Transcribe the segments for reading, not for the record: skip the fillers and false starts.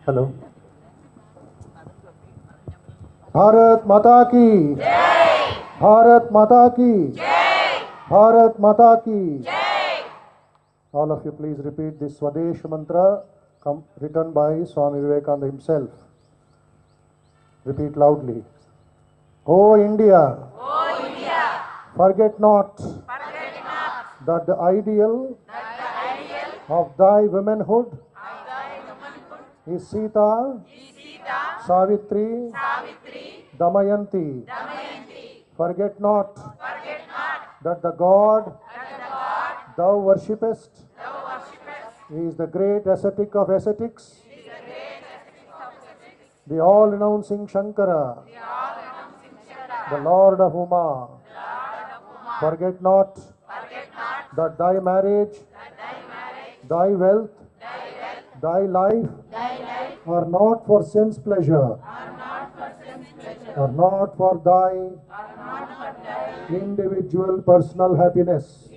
Hello. Bharat माता की, भारत माता की, भारत माता की। All of you please repeat this Swadesh mantra written by Swami Vivekananda himself. Repeat loudly. O India, forget not that the ideal of thy womanhood is Sita, Savitri, Damayanti. Forget not that the God thou worshipest is the great ascetic of ascetics, the all-renouncing Shankara, the Lord of Uma. Forget not that thy marriage, thy wealth, thy life are not for sense pleasure, are not for thy individual personal happiness.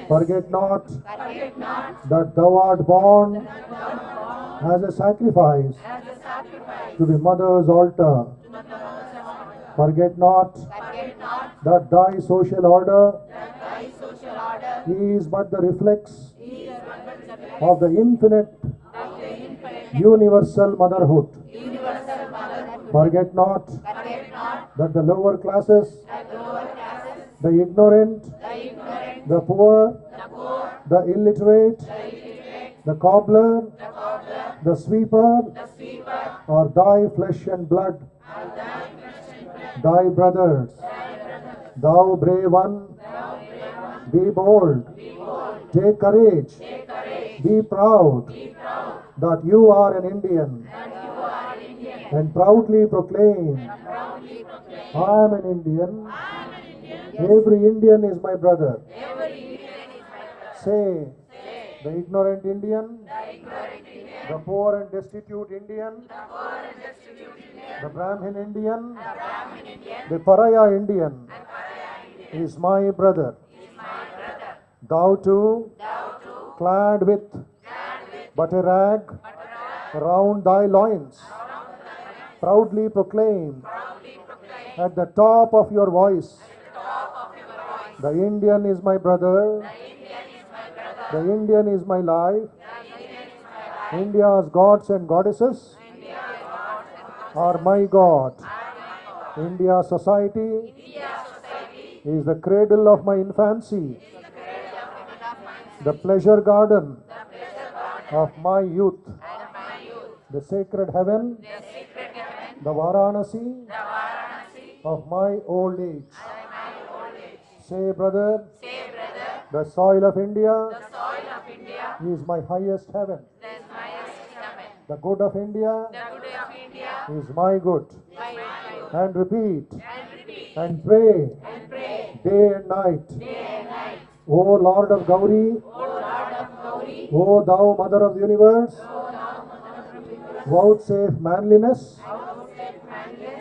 Forget not that thou art born as a sacrifice to the mother's altar. Forget not that thy social order is but the reflex of the infinite universal motherhood. Forget not that the lower classes, the ignorant, the poor, the illiterate, the cobbler, the sweeper are thy flesh and blood, thy brothers. Thou brave one, be bold, take courage, be proud that you are an Indian, and proudly proclaim, I am an Indian, every Indian is my brother. Say, the ignorant Indian, the poor and destitute Indian, the Brahmin Indian, the Pariah Indian is my brother. Thou too, clad with but a rag round thy loins, proudly proclaim at the top of your voice, the Indian is my brother, the Indian is my life. India's gods and goddesses are my God. India's society is the cradle of my infancy, the pleasure garden of my youth, the sacred heaven, the Varanasi of my old age. Say, brother, the soil of India is my highest heaven. The good of India is my good. And repeat and pray day and night. O Lord of Gauri, O thou Mother of the Universe, vouchsafe manliness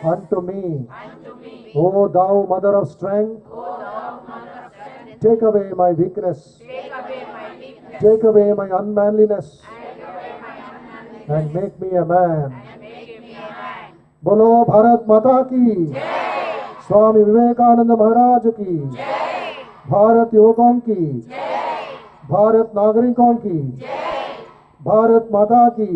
unto me. O thou Mother of Strength, take away my weakness, take away my unmanliness, and make me a man. Bolo Bharat Mata ki, Swami Vivekananda Maharaj की, भारत युवकों की, भारत नागरिकों की, भारत माता की